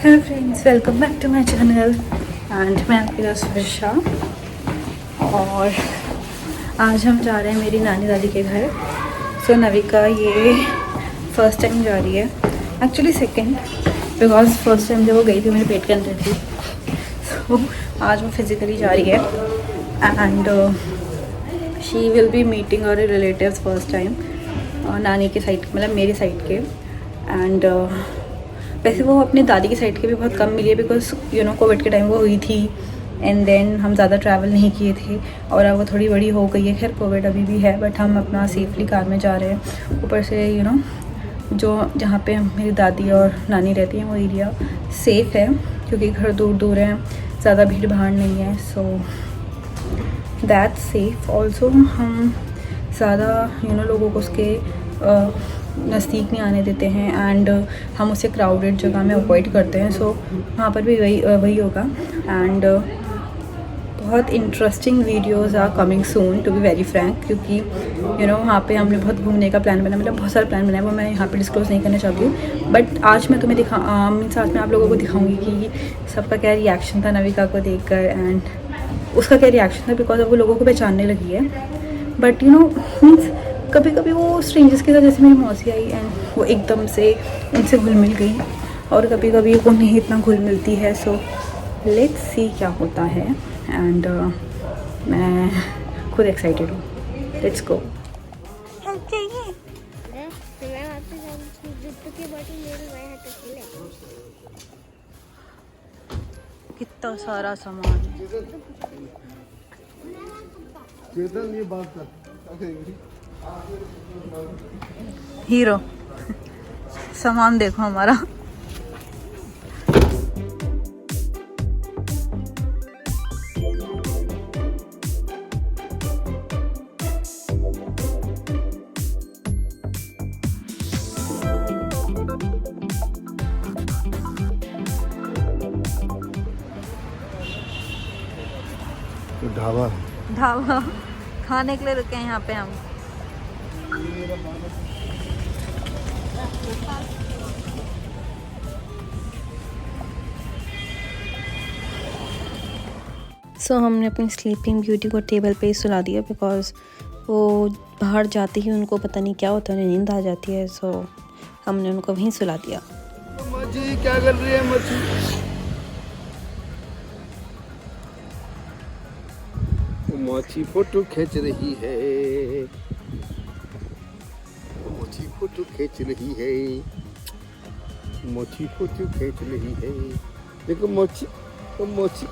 Hello friends, welcome back to my channel and मैं आपकी दोस्त वर्षा। और आज हम जा रहे हैं मेरी नानी दादी के घर। सो नविका ये फर्स्ट टाइम जा रही है, actually second, because first time जब वो गई थी मेरे पेट के अंदर थी। सो आज वो फिज़िकली जा रही है and she will be meeting और रिलेटिव्स फर्स्ट टाइम, नानी के साइड, मतलब मेरी साइड के। एंड वैसे वो अपनी दादी की साइड के भी बहुत कम मिली है, बिकॉज कोविड के टाइम वो हुई थी एंड देन हम ज़्यादा ट्रैवल नहीं किए थे और अब वो थोड़ी बड़ी हो गई है। खैर कोविड अभी भी है बट हम अपना सेफली कार में जा रहे हैं। ऊपर से जो जहाँ पे मेरी दादी और नानी रहती हैं वो एरिया सेफ़ है क्योंकि घर दूर दूर हैं, ज़्यादा भीड़ भाड़ नहीं है। So that's safe also. हम ज़्यादा लोगों को उसके नज़दीक नहीं आने देते हैं एंड हम उसे क्राउडेड जगह में अवॉइड करते हैं। सो वहाँ पर भी वही होगा। एंड बहुत interesting videos are coming soon to be very frank, क्योंकि वहाँ पे हमने बहुत घूमने का प्लान बनाया, मतलब बहुत सारा प्लान बनाया, वो मैं यहाँ पे डिस्क्लोज़ नहीं करना चाहती हूँ। बट आज मैं तुम्हें साथ में आप लोगों को दिखाऊंगी कि सबका क्या रिएक्शन था नविका को देखकर एंड उसका क्या रिएक्शन था, बिकॉज अब वो लोगों को पहचानने लगी है। बट मीन्स कभी कभी वो स्ट्रेंजर्स के साथ, जैसे मेरी मौसी आई एंड वो एकदम से उनसे घुल मिल गई, और कभी कभी वो नहीं इतना घुल मिलती है। सो लेट्स सी क्या होता है। एंड मैं खुद एक्साइटेड हूँ। Let's go. कितना सारा सामान, ये बात कर हीरो सामान देखो हमारा। ढाबा खाने के लिए रुके हैं यहाँ पे हम। सो हमने अपनी स्लीपिंग ब्यूटी को टेबल पे ही सुला दिया, बिकॉज वो बाहर जाते ही उनको पता नहीं क्या होता है, उन्हें नींद आ जाती है। सो हमने उनको वहीं सुला दिया। मच्छी क्या कर रही है? मच्छी फोटो खींच रही है, मच्छी फोटो खींच रही है, मच्छी फोटो खींच रही है। देखो मच्छी मच्छी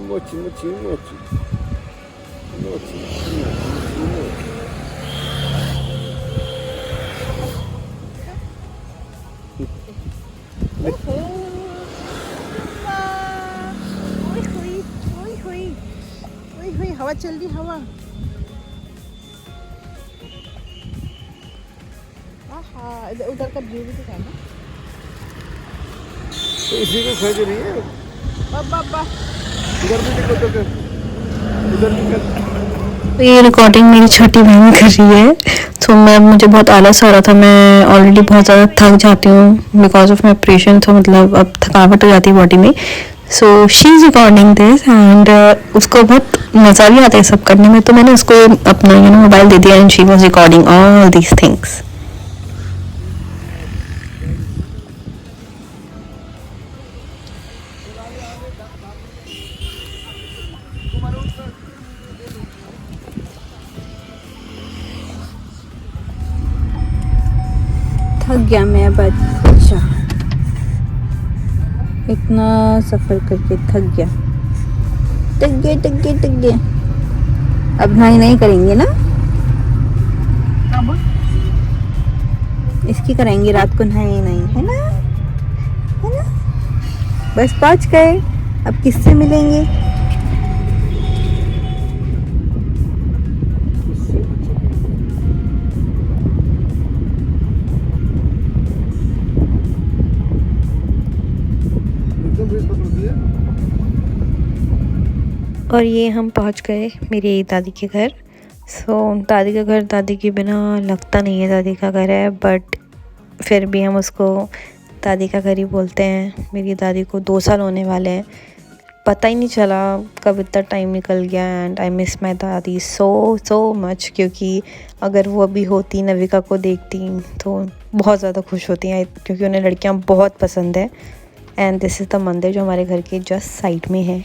मच्छी मच्छी मच्छी मच्छी हवा चल रही, हवा। उधर का व्यू भी दिखा ना, तो इसी को खींच रही है। इधर भी देखो, इधर भी। तो ये रिकॉर्डिंग मेरी छोटी बहन कर रही है। तो मुझे बहुत आलस आ रहा था, मैं ऑलरेडी बहुत ज़्यादा थक जाती हूँ बिकॉज ऑफ माई ऑपरेशन। तो मतलब अब थकावट हो जाती है बॉडी में। सो she is recording this and उसको बहुत मज़ा भी आता है सब करने में। तो मैंने उसको अपना मोबाइल दे दिया and she was recording all these things. थक गया मैं बच्चा, इतना सफ़र करके थक गया। अब नहीं करेंगे ना, इसकी करेंगे रात को नहीं है ना, बस पहुंच गए। अब किससे मिलेंगे? और ये हम पहुंच गए मेरी दादी के घर। सो दादी का घर दादी के बिना लगता नहीं है दादी का घर है, बट फिर भी हम उसको दादी का घर ही बोलते हैं। मेरी दादी को 2 साल होने वाले हैं, पता ही नहीं चला कब इतना टाइम निकल गया। एंड आई मिस माई दादी सो मच, क्योंकि अगर वो अभी होती, नविका को देखती तो बहुत ज़्यादा खुश होती हैं, क्योंकि उन्हें लड़कियां बहुत पसंद है। एंड दिस इज़ द मंदिर जो हमारे घर के जस्ट साइड में है।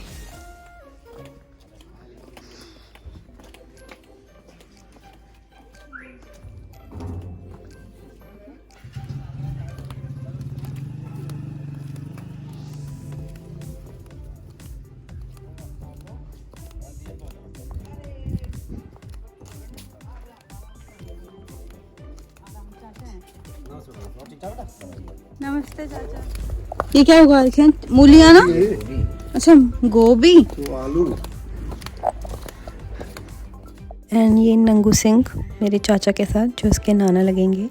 नमस्ते चाचा। ये क्या उगा रखे हैं? मूलियाँ ना? अच्छा, गोभी। तो आलू। एंड ये नंगू सिंह मेरे चाचा के साथ, जो उसके नाना लगेंगे।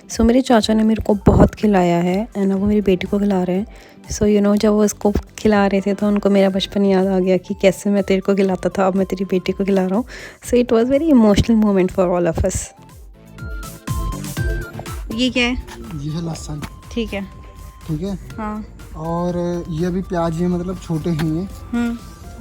सो मेरे चाचा ने मेरे को बहुत खिलाया है एंड अब वो मेरी बेटी को खिला रहे हैं। सो यू नो, जब वो उसको खिला रहे थे तो उनको मेरा बचपन याद आ गया कि कैसे मैं तेरे को खिलाता था, अब मैं तेरी बेटी को खिला रहा हूँ। So it was very emotional moment for all of us. ये क्या है? ये है लहसुन। ठीक है। ठीक है। हाँ। और ये भी प्याज है, मतलब छोटे हैं ये।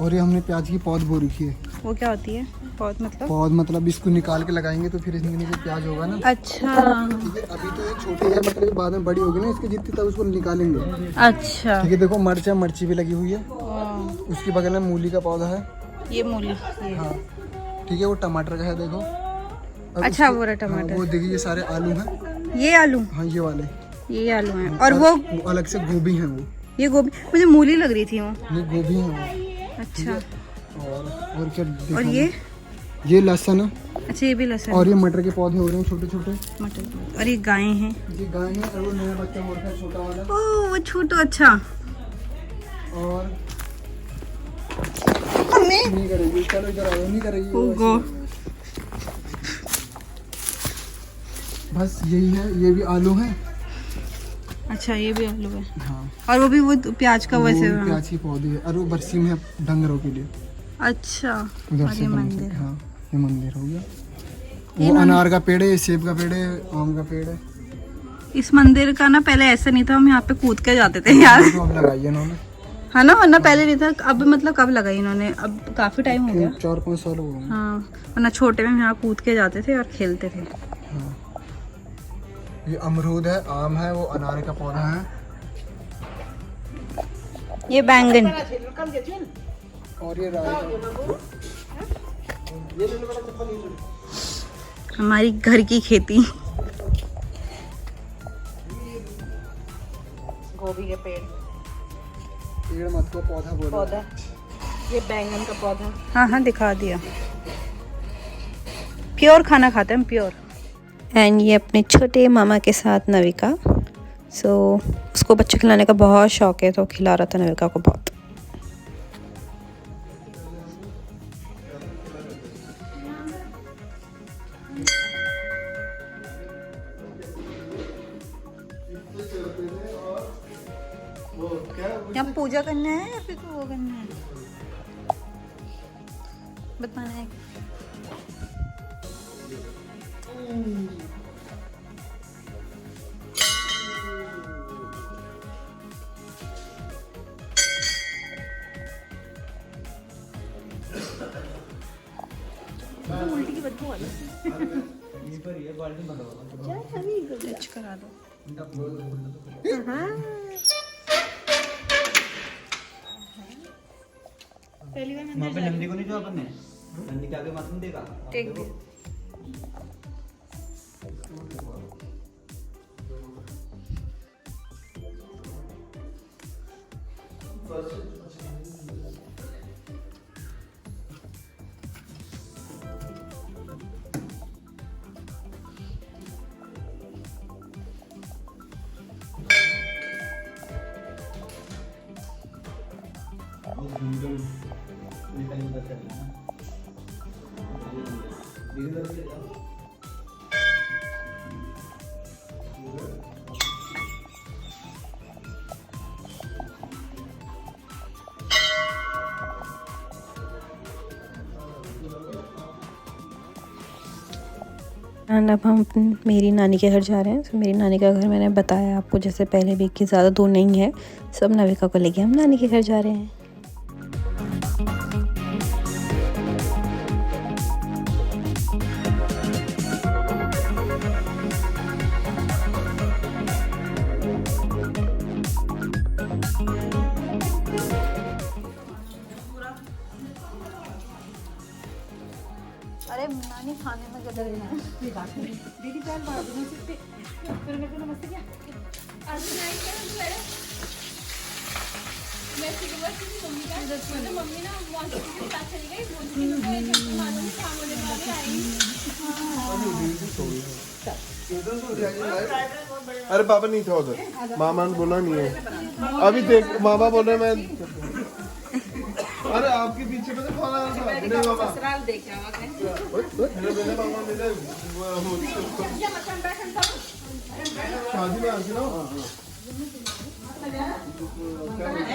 और ये हमने प्याज की पौध बो रखी है। वो क्या होती है पौध? मतलब पौध मतलब इसको निकाल के लगाएंगे तो फिर इसमें नीचे प्याज होगा ना। अच्छा। ठीक है, अभी तो ये छोटी है, मतलब बाद में बड़ी होगी ना इसकी जितनी, तब उसको निकालेंगे। अच्छा। ठीक है, देखो मिर्ची भी लगी हुई है। उसके बगल में मूली का पौधा है। ये मूली। हाँ ठीक है, वो टमाटर का है, देखो। अच्छा, वो रहा टमाटर। हाँ, वो देखिए ये सारे आलू हैं। ये आलू? हाँ ये वाले, ये आलू हैं। और वो अलग से गोभी है। वो ये गोभी, मुझे मूली लग रही थी वो। ये गोभी है वो। अच्छा। और क्या? और ये लहसुन है। अच्छा, ये भी लहसुन। और ये मटर के पौधे हो रहे हैं छोटे छोटे। मटर। और ये गाय हैं। ये गाय है और वो नया बच्चा हो रखा है छोटा वाला। ओह, वो छोटा। अच्छा। और मम्मी नहीं करेगी, चलो इधर आओ, नहीं करेगी वो ओगो। ऐसे। बस यही है, ये भी आलू है। अच्छा, ये भी आलू है। हाँ। और वो भी वो प्याज का वैसे। वो प्याज की पौधे है और वो बरसी में है डंगरों के लिए। अच्छा। उधर और से ये बना मंदिर। हाँ, ये मंदिर हो गया। वो अनार का पेड़ है, सेब का पेड़ है, आम का पेड़ है। इस मंदिर का ना पहले ऐसा नहीं था, हम यहाँ पे कूद के जाते थे यार। तो अब लगाई है इन्होंने। है ना, वरना पहले नहीं था। अब मतलब कब लगाई इन्होंने? अब काफी टाइम हो गया। 4-5 साल हो गए। हाँ, वरना छोटे में हम यहाँ कूद के जाते थे और खेलते थे। हाँ। ये अमरूद है, आम है, वो अनार का पौधा है। ये बैंगन। और ये राई का। हमारी घर की खेती। गोभी के पेड़ मत को पौधा पौधा। ये बैंगन का पौधा। हाँ हाँ, दिखा दिया। प्योर खाना खाते हैं हम, प्योर। एंड ये अपने छोटे मामा के साथ नविका। सो उसको बच्चे खिलाने का बहुत शौक है, तो खिला रहा था नविका को बहुत। यहाँ पूजा करना है या फिर वो करना है? बताना है। उल्टी की बदबू आ रही है। टच करा दो। पहली बार वहाँ पे नंदी को नहीं जो अपन ने नंदी के आगे मत नहीं देखा टेक दे। एंड अब हम मेरी नानी के घर जा रहे हैं। तो मेरी नानी का घर मैंने बताया आपको जैसे पहले भी कि ज़्यादा दूर नहीं है। सब नविका को लेके हम नानी के घर जा रहे हैं। अरे नानी खाने में गदर है। दीदी चार बार फिर मेरे को नमस्ते क्या आज नहीं क्या मैं मम्मी ना मॉन्स्टर के साथ चली गई बोलती मुझे मालूम काम होने वाले आई। अरे पापा नहीं था उधर, मामा ने बोला नहीं है। अभी देख मामा बोल रहे मैं। अरे आपके पीछे में तो कौन आ रहा था? नहीं मामा ससुराल देख रहा मेरे मामा मिले शादी में आती ना।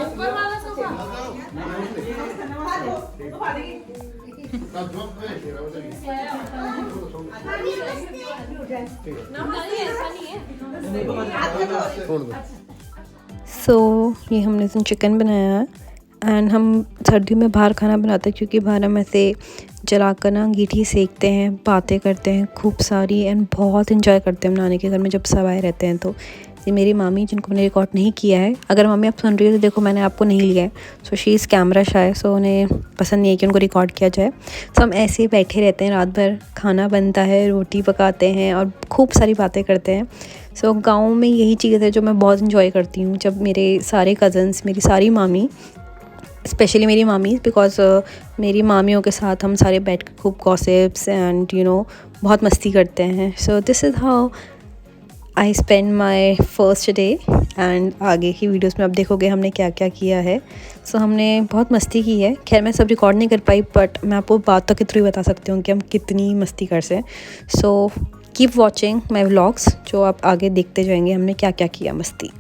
ऊपर वाला सोफा सो ये हमने चिकन बनाया है एंड हम सर्दी में बाहर खाना बनाते हैं क्योंकि बाहर हम ऐसे जलाकर ना अंगीठी सेकते हैं, बातें करते हैं खूब सारी एंड बहुत इंजॉय करते हैं हम नानी के घर में जब सब आए रहते हैं। तो ये मेरी मामी जिनको मैंने रिकॉर्ड नहीं किया है, अगर मम्मी आप सुन रही हो तो देखो मैंने आपको नहीं लिया है। So she is camera shy, so उन्हें पसंद नहीं है कि उनको रिकॉर्ड किया जाए। सो हम ऐसे ही बैठे रहते हैं रात भर, खाना बनता है, रोटी पकाते हैं और खूब सारी बातें करते हैं। सो गाँव में यही चीज़ है जो मैं बहुत इंजॉय करती हूँ, जब मेरे सारे कज़न्स, मेरी सारी मामी, स्पेशली मेरी मामी बिकॉज मेरी मामियों के साथ हम सारे बैठ कर खूब गॉसिप्स एंड बहुत मस्ती करते हैं। So this is how I spend my first day and आगे की वीडियोस में आप देखोगे हमने क्या क्या किया है। सो हमने बहुत मस्ती की है। खैर मैं सब रिकॉर्ड नहीं कर पाई बट मैं आपको बातों के थ्रू ही बता सकती हूँ कि हम कितनी मस्ती कर से। So keep watching my vlogs, जो आप आगे देखते जाएंगे हमने क्या क्या किया मस्ती।